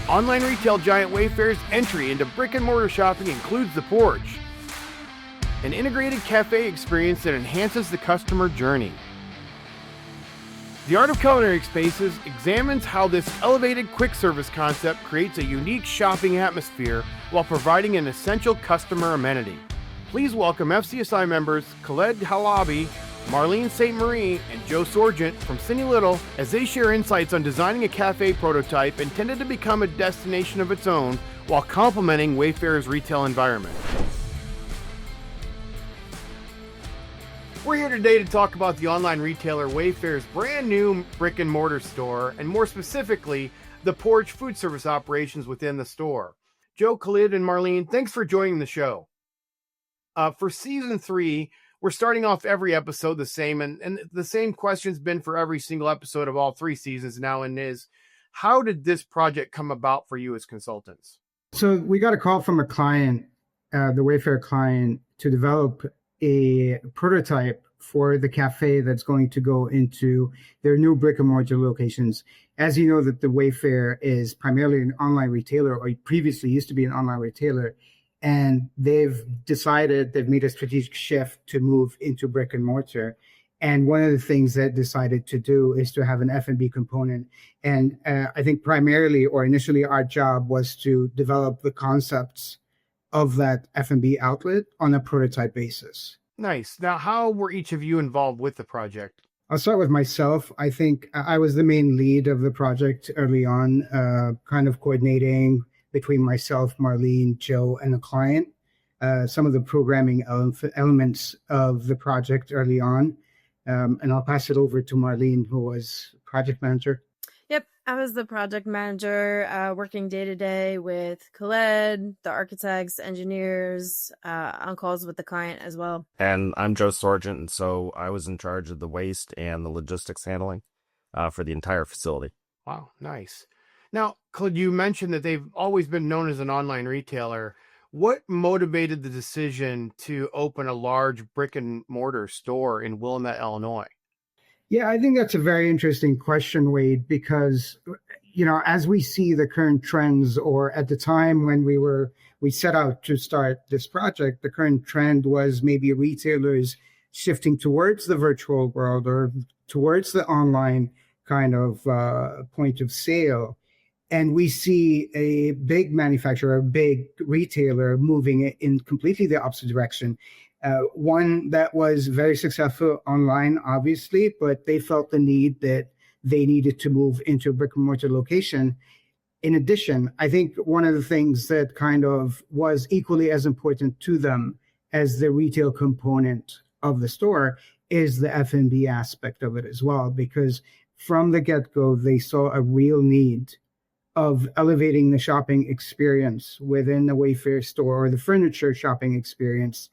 Online retail giant Wayfair's entry into brick-and-mortar shopping includes the Porch, an integrated cafe experience that enhances the customer journey. The Art of Culinary Spaces examines how this elevated quick service concept creates a unique shopping atmosphere while providing an essential customer amenity. Please welcome FCSI members Khaled, Halabi, Marleen St and Joe Sorgent from Cini-Little as they share insights on designing a cafe prototype intended to become a destination of its own while complementing Wayfair's retail environment. We're here today to talk about the online retailer Wayfair's brand new brick-and-mortar store, and more specifically, the Porch food service operations within the store. Joe, Khaled, and Marleen, thanks for joining the show. For season 3, we're starting off every episode the same, and the same question's been for every single episode of all 3 seasons now, and is, how did this project come about for you as consultants? So we got a call from a client, the Wayfair client, to develop a prototype for the cafe that's going to go into their new brick-and-mortar locations. As you know, that the Wayfair is primarily an online retailer, or previously used to be an online retailer, and they've made a strategic shift to move into brick and mortar. And one of the things that decided to do is to have an F&B component. And I think primarily or initially our job was to develop the concepts of that F&B outlet on a prototype basis. Nice. Now, how were each of you involved with the project? I'll start with myself. I think I was the main lead of the project early on, kind of coordinating between myself, Marleen, Joe, and the client, some of the programming elements of the project early on. And I'll pass it over to Marleen, who was project manager. Yep, I was the project manager, working day to day with Khaled, the architects, engineers, on calls with the client as well. And I'm Joe Sorgent, and so I was in charge of the waste and the logistics handling for the entire facility. Wow, nice. Now, Khaled, you mentioned that they've always been known as an online retailer. What motivated the decision to open a large brick and mortar store in Wilmette, Illinois? Yeah, I think that's a very interesting question, Wade, because, as we see the current trends, or at the time when we set out to start this project, the current trend was maybe retailers shifting towards the virtual world or towards the online kind of point of sale. And we see a big manufacturer, a big retailer moving in completely the opposite direction. One that was very successful online, obviously, but they felt the need that they needed to move into a brick and mortar location. In addition, I think one of the things that kind of was equally as important to them as the retail component of the store is the F&B aspect of it as well, because from the get-go, they saw a real need of elevating the shopping experience within the Wayfair store, or the furniture shopping experience,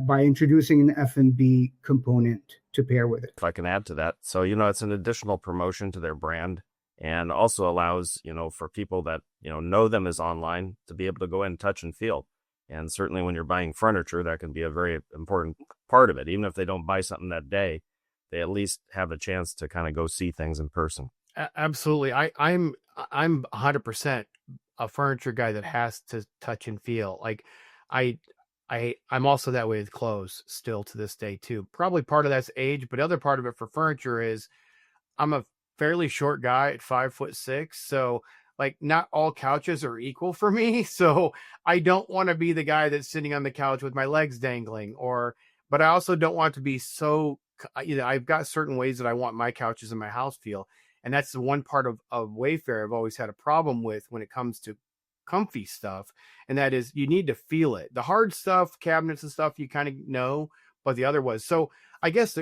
by introducing an F&B component to pair with it. If I can add to that. So, it's an additional promotion to their brand, and also allows, for people that, know them as online to be able to go in and touch and feel. And certainly when you're buying furniture, that can be a very important part of it. Even if they don't buy something that day, they at least have a chance to kind of go see things in person. Absolutely. I'm 100% a furniture guy that has to touch and feel. Like I'm also that way with clothes still to this day too. Probably part of that's age, but the other part of it for furniture is I'm a fairly short guy at 5'6". So like not all couches are equal for me. So I don't want to be the guy that's sitting on the couch with my legs dangling, but I also don't want to be so, I've got certain ways that I want my couches in my house feel. And that's the one part of Wayfair I've always had a problem with when it comes to comfy stuff. And that is, you need to feel it. The hard stuff, cabinets and stuff, you kind of know, but the other was. So I guess,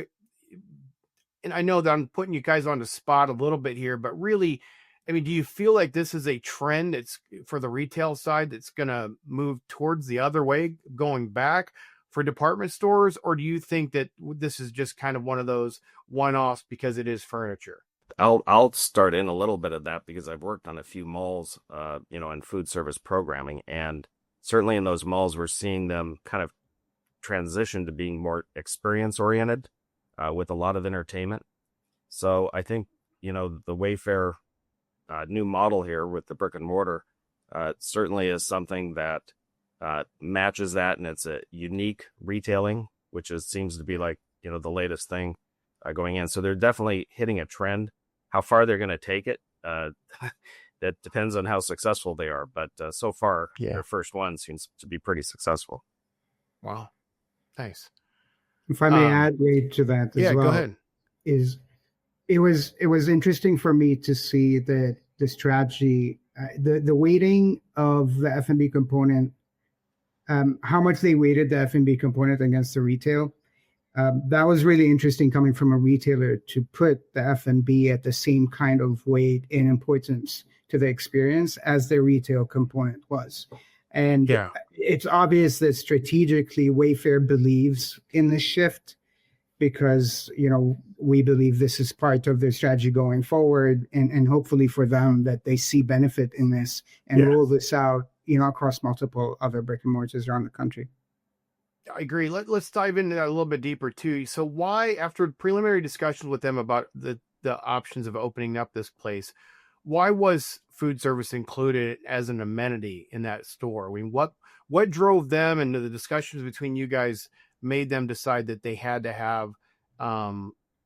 and I know that I'm putting you guys on the spot a little bit here, but really, I mean, do you feel like this is a trend that's for the retail side that's going to move towards the other way, going back for department stores? Or do you think that this is just kind of one of those one-offs because it is furniture? I'll start in a little bit of that because I've worked on a few malls, in food service programming, and certainly in those malls, we're seeing them kind of transition to being more experience oriented, with a lot of entertainment. So I think, the Wayfair new model here with the brick and mortar, it certainly is something that matches that, and it's a unique retailing, which seems to be like, the latest thing going in. So they're definitely hitting a trend. How far they're going to take it, that depends on how successful they are. But so far, their first one seems to be pretty successful. Wow, nice. If I may add, Wade, to that as well. Go ahead. It was interesting for me to see that the strategy, the weighting of the F&B component, how much they weighted the F&B component against the retail. That was really interesting coming from a retailer to put the F&B at the same kind of weight and importance to the experience as the retail component was. And it's obvious that strategically Wayfair believes in this shift because, we believe this is part of their strategy going forward, and hopefully for them that they see benefit in this and roll this out, across multiple other brick and mortars around the country. I agree. Let's dive into that a little bit deeper too. So why, after preliminary discussions with them about the options of opening up this place, why was food service included as an amenity in that store? I mean, what drove them, and the discussions between you guys made them decide that they had to have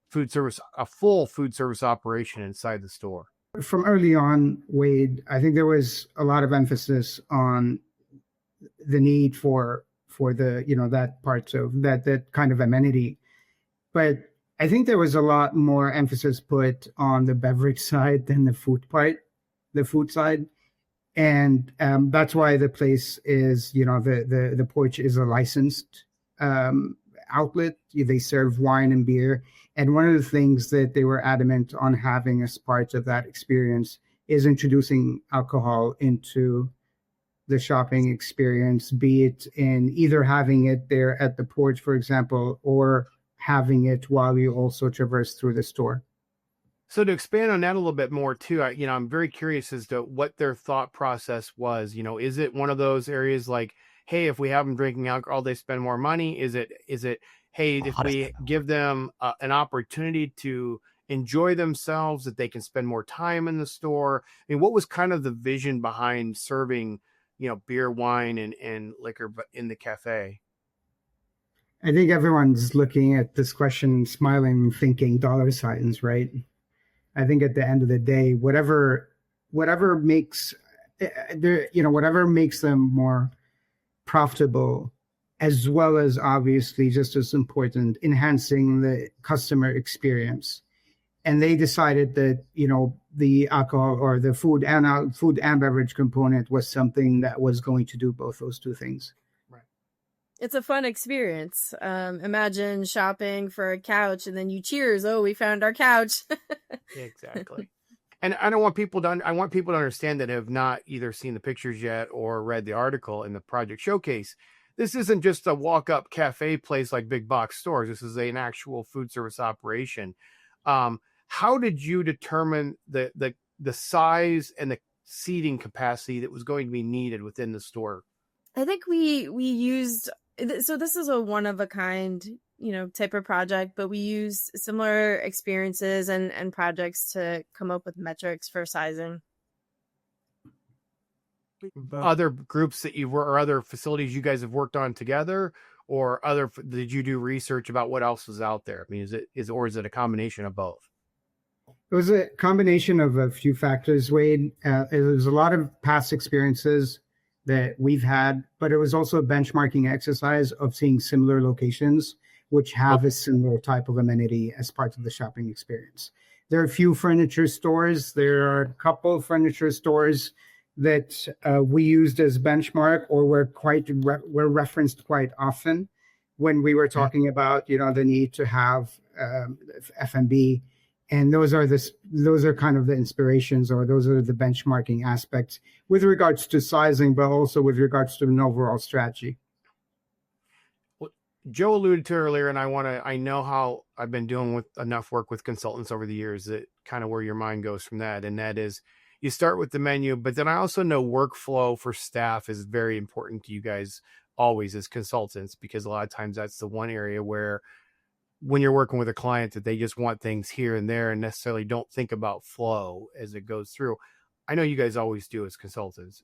food service, a full food service operation inside the store? From early on, Wade, I think there was a lot of emphasis on the need for the, that part of that kind of amenity. But I think there was a lot more emphasis put on the beverage side than the food side. And that's why the place is, the Porch is a licensed outlet. They serve wine and beer. And one of the things that they were adamant on having as part of that experience is introducing alcohol into the shopping experience, be it in either having it there at the Porch, for example, or having it while you also traverse through the store. So to expand on that a little bit more too, I'm very curious as to what their thought process was. Is it one of those areas like, hey, if we have them drinking alcohol, they spend more money? Is it, hey, if we give them an opportunity to enjoy themselves, that they can spend more time in the store? I mean, what was kind of the vision behind serving, beer, wine, and liquor in the cafe? I think everyone's looking at this question, smiling, thinking dollar signs, right? I think at the end of the day, whatever makes whatever makes them more profitable, as well as obviously just as important, enhancing the customer experience. And they decided that, the alcohol or the food and beverage component was something that was going to do both those two things. Right. It's a fun experience. Imagine shopping for a couch and then you cheers. Oh, we found our couch. Exactly. And I want people to understand that have not either seen the pictures yet or read the article in the project showcase. This isn't just a walk-up cafe place like big box stores. This is an actual food service operation. How did you determine the size and the seating capacity that was going to be needed within the store? I think we used, so this is a one of a kind, type of project, but we used similar experiences and projects to come up with metrics for sizing. Other groups that you were, or other facilities you guys have worked on together, or did you do research about what else was out there? I mean, or is it a combination of both? It was a combination of a few factors, Wade. It was a lot of past experiences that we've had, but it was also a benchmarking exercise of seeing similar locations which have a similar type of amenity as part of the shopping experience. There are a few furniture stores. There are a couple of furniture stores that we used as benchmark or were referenced quite often when we were talking about, the need to have F&B. And those are kind of the inspirations, or those are the benchmarking aspects with regards to sizing, but also with regards to an overall strategy. Well, Joe alluded to earlier, and I know how I've been doing with enough work with consultants over the years that kind of where your mind goes from that. And that is, you start with the menu, but then I also know workflow for staff is very important to you guys always as consultants, because a lot of times that's the one area where when you're working with a client that they just want things here and there and necessarily don't think about flow as it goes through. I know you guys always do as consultants.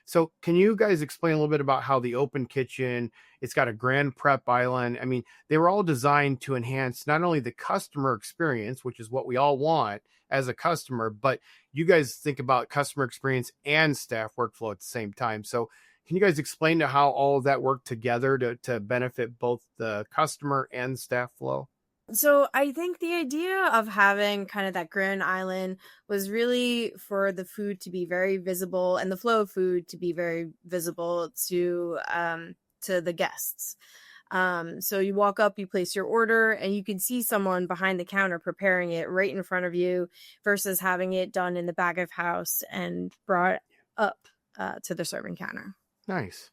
So can you guys explain a little bit about how the open kitchen, it's got a grand prep island. I mean, they were all designed to enhance not only the customer experience, which is what we all want as a customer, but you guys think about customer experience and staff workflow at the same time. So can you guys explain to how all of that worked together to benefit both the customer and staff flow? So I think the idea of having kind of that Grand Island was really for the food to be very visible and the flow of food to be very visible to the guests. So you walk up, you place your order, and you can see someone behind the counter preparing it right in front of you versus having it done in the back of house and brought up to the serving counter. Nice.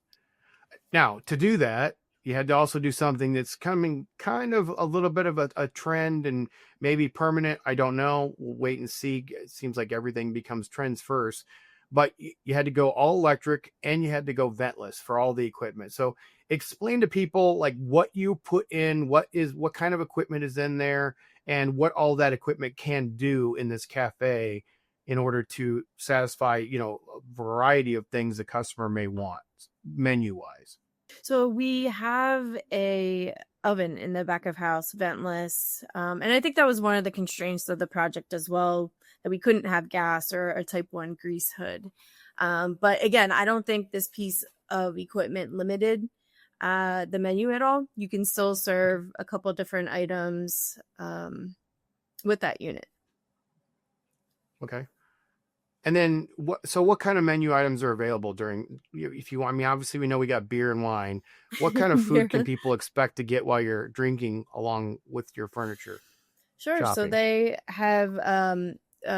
Now, to do that, you had to also do something that's coming kind of a little bit of a trend and maybe permanent. I don't know. We'll wait and see. It seems like everything becomes trends first, but you had to go all electric and you had to go ventless for all the equipment. So explain to people like what you put in, what kind of equipment is in there, and what all that equipment can do in this cafe in order to satisfy, a variety of things the customer may want menu wise. So we have a oven in the back of house, ventless. And I think that was one of the constraints of the project as well, that we couldn't have gas or a type 1 grease hood. But again, I don't think this piece of equipment limited the menu at all. You can still serve a couple different items with that unit. Okay. And then what kind of menu items are available during, if you want, I mean, obviously we know we got beer and wine. What kind of food can people expect to get while you're drinking along with your furniture? Sure. shopping? So they have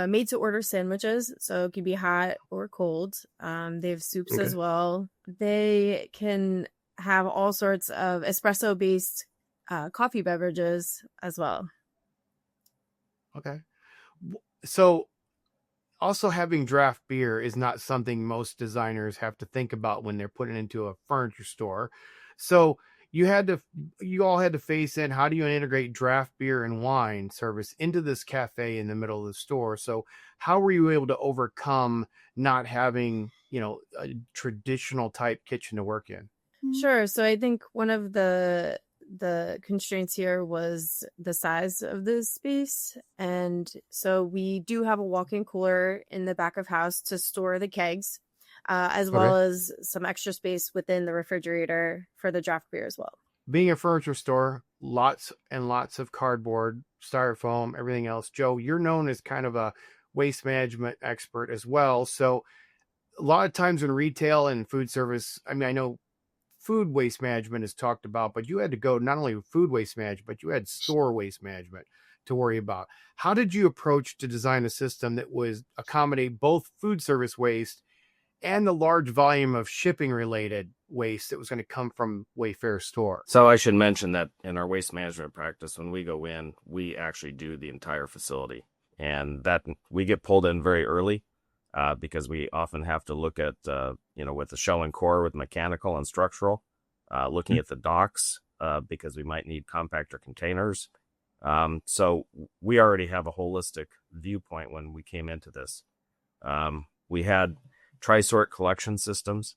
made to order sandwiches. So it can be hot or cold. They have soups as well. They can have all sorts of espresso based coffee beverages as well. Okay. So also having draft beer is not something most designers have to think about when they're putting it into a furniture store. So you all had to face in, how do you integrate draft beer and wine service into this cafe in the middle of the store? So how were you able to overcome not having, a traditional type kitchen to work in? Sure. So I think one of the constraints here was the size of the space. And so we do have a walk-in cooler in the back of house to store the kegs, as well as some extra space within the refrigerator for the draft beer as well. Being a furniture store, lots and lots of cardboard, styrofoam, everything else. Joe, you're known as kind of a waste management expert as well. So a lot of times in retail and food service, I mean, I know food waste management is talked about, but you had to go not only food waste management, but you had store waste management to worry about. How did you approach to design a system that was accommodate both food service waste and the large volume of shipping related waste that was going to come from Wayfair store? So I should mention that in our waste management practice, when we go in, we actually do the entire facility, and that we get pulled in very early. Because we often have to look at, with the shell and core, with mechanical and structural, looking at the docks, because we might need compactor containers. So we already have a holistic viewpoint when we came into this. We had tri-sort collection systems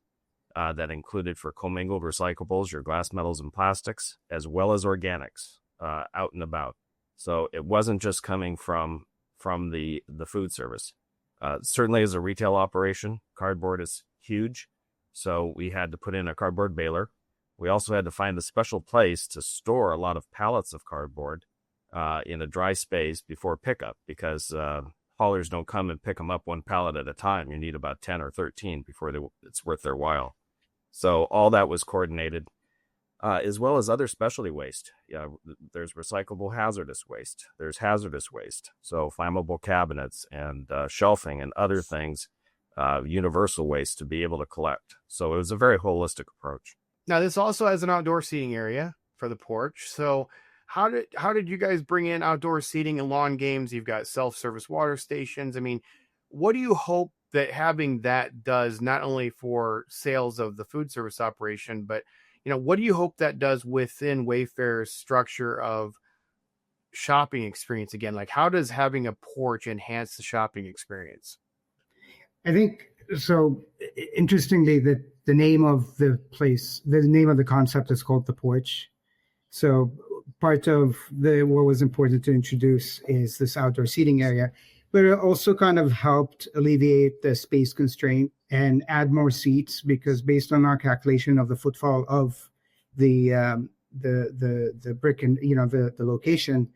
that included for commingled recyclables, your glass, metals, and plastics, as well as organics out and about. So it wasn't just coming from the food service. Certainly as a retail operation, cardboard is huge. So we had to put in a cardboard baler. We also had to find a special place to store a lot of pallets of cardboard in a dry space before pickup, because haulers don't come and pick them up one pallet at a time. You need about 10 or 13 before it's worth their while. So all that was coordinated, as well as other specialty waste. There's recyclable hazardous waste. There's hazardous waste. So flammable cabinets and shelving and other things, universal waste to be able to collect. So it was a very holistic approach. Now this also has an outdoor seating area for the porch. So how did you guys bring in outdoor seating and lawn games? You've got self-service water stations. I mean, what do you hope that having that does, not only for sales of the food service operation, but what do you hope that does within Wayfair's structure of shopping experience? Again, like how does having a porch enhance the shopping experience? I think so. Interestingly, that the name of the place, the name of the concept is called the Porch. So part of what was important to introduce is this outdoor seating area, but it also kind of helped alleviate the space constraint and add more seats, because based on our calculation of the footfall of the brick and the location,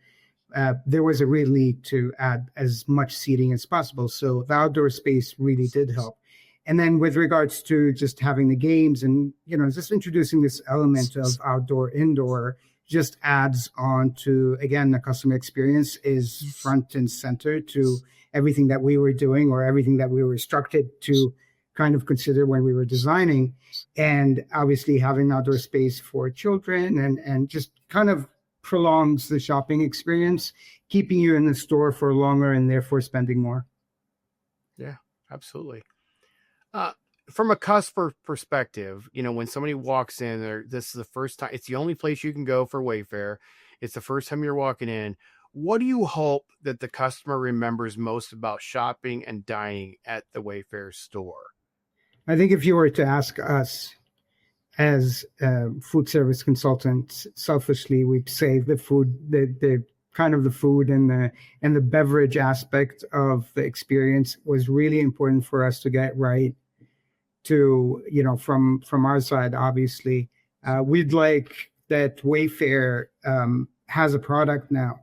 there was a real need to add as much seating as possible. So the outdoor space really did help. And then with regards to just having the games and, just introducing this element of outdoor, indoor, just adds on to, again, the customer experience is front and center to everything that we were doing, or everything that we were instructed to kind of consider when we were designing. And obviously having outdoor space for children and just kind of prolongs the shopping experience, keeping you in the store for longer and therefore spending more. Yeah, absolutely. From a customer perspective, when somebody walks in there, this is the first time, it's the only place you can go for Wayfair. It's the first time you're walking in. What do you hope that the customer remembers most about shopping and dining at the Wayfair store? I think if you were to ask us as food service consultants, selfishly, we'd say the food, the kind of the food and the beverage aspect of the experience was really important for us to get right. To, from our side, obviously, we'd like that Wayfair has a product now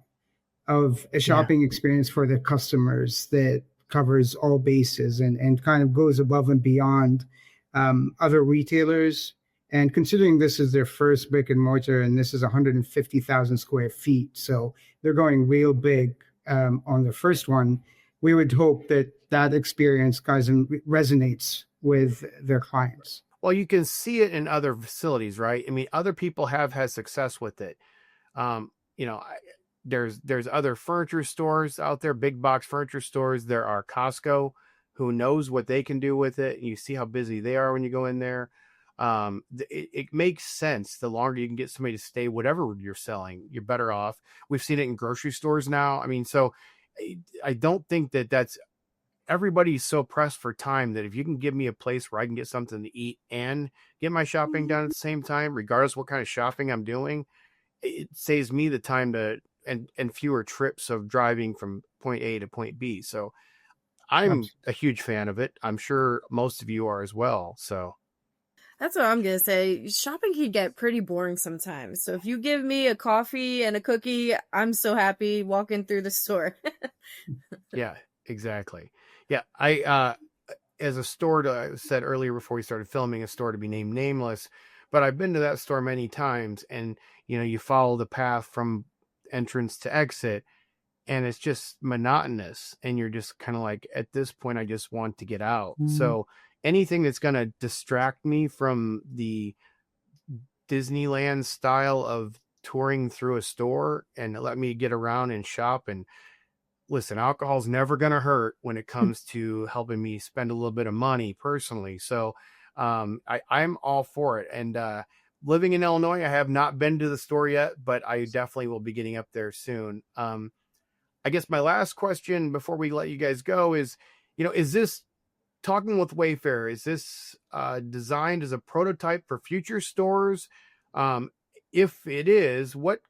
of a shopping experience for their customers that covers all bases and kind of goes above and beyond other retailers. And considering this is their first brick and mortar, and this is 150,000 square feet, so they're going real big on the first one, we would hope that experience resonates with their clients. Well, you can see it in other facilities, right? I mean, other people have had success with it. There's other furniture stores out there, big box furniture stores. There are Costco, who knows what they can do with it. And you see how busy they are when you go in there. It makes sense. The longer you can get somebody to stay, whatever you're selling, you're better off. We've seen it in grocery stores now. I mean, so I don't think that's, everybody's so pressed for time that if you can give me a place where I can get something to eat and get my shopping done at the same time, regardless what kind of shopping I'm doing, it saves me the time and fewer trips of driving from point A to point B. So I'm a huge fan of it. I'm sure most of you are as well. So that's what I'm going to say. Shopping can get pretty boring sometimes. So if you give me a coffee and a cookie, I'm so happy walking through the store. Yeah, exactly. Yeah. I, as a store, I said earlier before we started filming, a store to be named nameless, but I've been to that store many times, and, you follow the path from entrance to exit, and it's just monotonous. And you're just kind of like, at this point, I just want to get out. Mm-hmm. So anything that's going to distract me from the Disneyland style of touring through a store and let me get around and shop. And listen, alcohol's never going to hurt when it comes to helping me spend a little bit of money personally. So I'm all for it. And living in Illinois, I have not been to the store yet, but I definitely will be getting up there soon. I guess my last question before we let you guys go is, is this, talking with Wayfair, is this designed as a prototype for future stores? If it is, what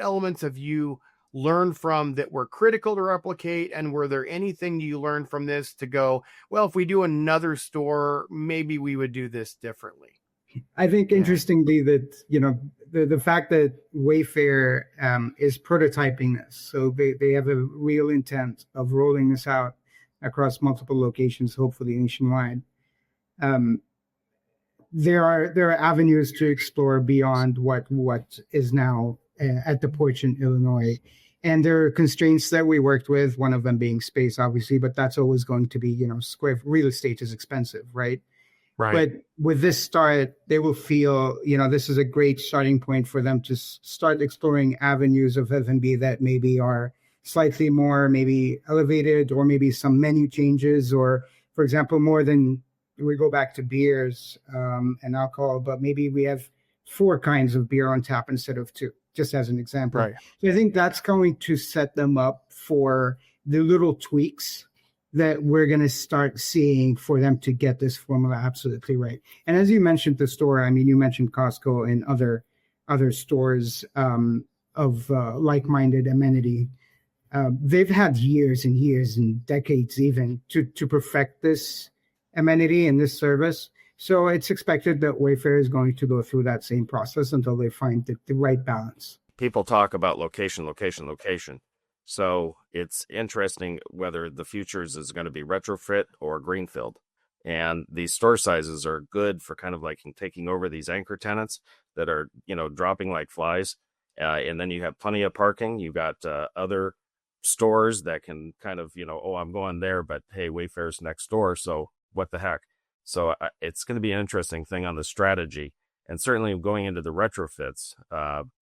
elements have you learned from that were critical to replicate? And were there anything you learned from this to go, well, if we do another store, maybe we would do this differently? I think interestingly that, the fact that Wayfair is prototyping this, so they have a real intent of rolling this out across multiple locations, hopefully nationwide. There are avenues to explore beyond what is now at the Porch in Illinois. And there are constraints that we worked with, one of them being space, obviously, but that's always going to be, square real estate is expensive, right? Right. But with this start, they will feel, this is a great starting point for them to start exploring avenues of F&B that maybe are slightly more maybe elevated, or maybe some menu changes, or, for example, more than, we go back to beers and alcohol, but maybe we have 4 kinds of beer on tap instead of 2, just as an example. Right. So I think that's going to set them up for the little tweaks that we're going to start seeing for them to get this formula absolutely right. And as you mentioned, the store, I mean, you mentioned Costco and other stores of like-minded amenity. They've had years and years and decades even to perfect this amenity and this service. So it's expected that Wayfair is going to go through that same process until they find the right balance. People talk about location. So it's interesting whether the futures is going to be retrofit or greenfield. And these store sizes are good for kind of like taking over these anchor tenants that are, dropping like flies. And then you have plenty of parking. You've got other stores that can kind of, oh, I'm going there, but hey, Wayfair's next door. So what the heck? So it's going to be an interesting thing on the strategy. And certainly going into the retrofits,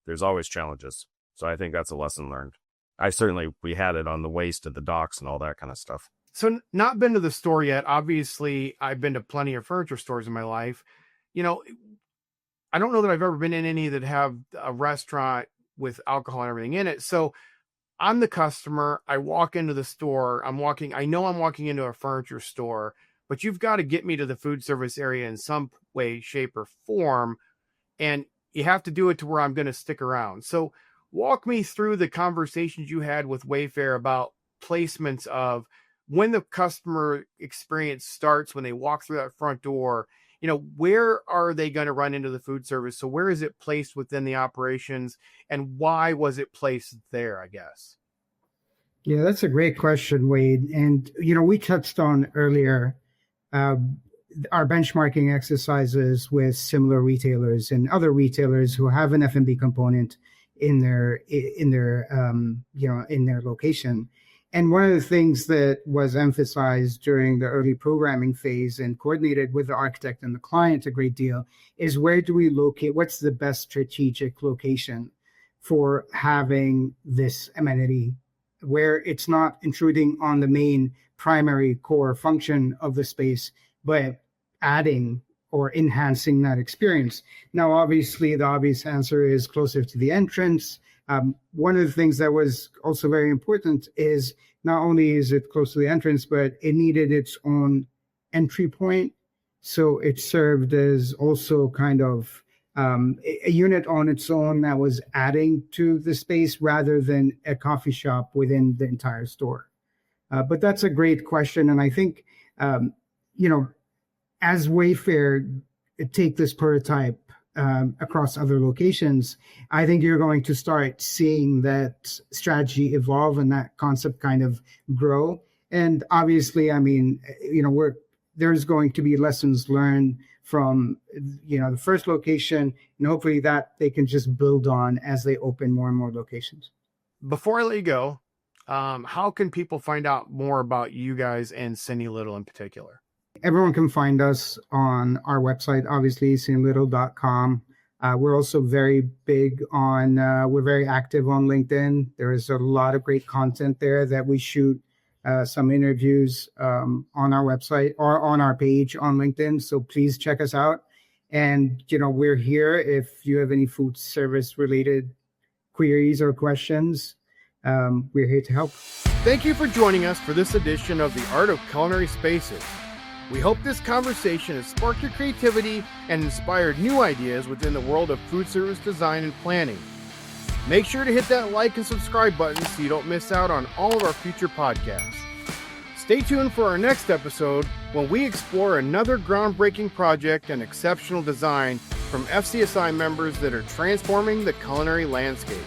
there's always challenges. So I think that's a lesson learned. We had it on the waste at the docks and all that kind of stuff. So not been to the store yet. Obviously, I've been to plenty of furniture stores in my life. I don't know that I've ever been in any that have a restaurant with alcohol and everything in it. So I'm the customer. I walk into the store. I know I'm walking into a furniture store, but you've got to get me to the food service area in some way, shape, or form. And you have to do it to where I'm going to stick around. So walk me through the conversations you had with Wayfair about placements of when the customer experience starts, when they walk through that front door, where are they going to run into the food service? So where is it placed within the operations, and why was it placed there, I guess? Yeah, that's a great question, Wade. And, we touched on earlier our benchmarking exercises with similar retailers and other retailers who have an F&B component in their location. And one of the things that was emphasized during the early programming phase and coordinated with the architect and the client a great deal is, where do we locate? What's the best strategic location for having this amenity where it's not intruding on the main primary core function of the space, but adding or enhancing that experience? Now, obviously, the obvious answer is closer to the entrance. One of the things that was also very important is not only is it close to the entrance, but it needed its own entry point. So it served as also kind of a unit on its own that was adding to the space rather than a coffee shop within the entire store. But that's a great question. And I think, as Wayfair take this prototype across other locations, I think you're going to start seeing that strategy evolve and that concept kind of grow. And obviously, I mean, there's going to be lessons learned from, the first location, and hopefully that they can just build on as they open more and more locations. Before I let you go, how can people find out more about you guys and Cini-Little in particular? Everyone can find us on our website, obviously, cini-little.com. We're also very big on, we're very active on LinkedIn. There is a lot of great content there that we shoot some interviews on our website or on our page on LinkedIn. So please check us out. And, we're here if you have any food service related queries or questions. We're here to help. Thank you for joining us for this edition of the Art of Culinary Spaces. We hope this conversation has sparked your creativity and inspired new ideas within the world of food service design and planning. Make sure to hit that like and subscribe button so you don't miss out on all of our future podcasts. Stay tuned for our next episode when we explore another groundbreaking project and exceptional design from FCSI members that are transforming the culinary landscape.